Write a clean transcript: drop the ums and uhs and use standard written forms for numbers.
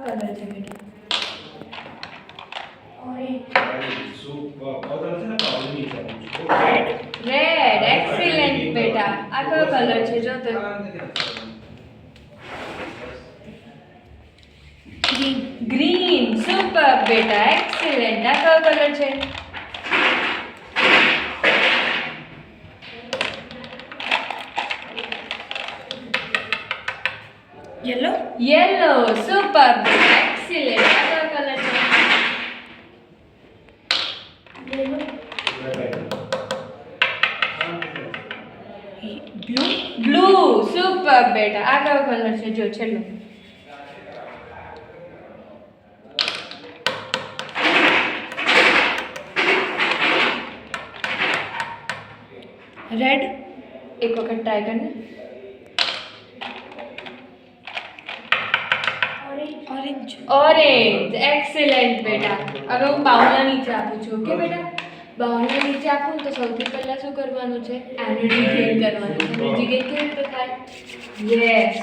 Colour છે બેટા? Red. એક્સીલેન્ટ બેટા. આ કયો કલર છે જો તો? ગ્રીન. સુપર બેટા. એક્સીલેન્ટ. આ કયો કલર છે? યલો. યેલો. સુપર બેટા. એક્સીલેન્ટ. આ કયો કલર છે? યલો. બ્લુ. બ્લુ. સુપર બેટા. આ કયો કલર છે જો છેલ્લો? રેડ. એક વખત ટ્રાય કરને. ઓરેન્જ. ઓરેન્જ. એક્સીલેન્ટ બેટા. હવે હું બાઉલના નીચે આપું છું ઓકે બેટા? બાઉલના નીચે આપું ને તો સૌથી પહેલા શું કરવાનું છે? એનર્જી ગેઇન કરવાનું છે. એનર્જી ગેઇન કેવી રીતે થાય? યસ.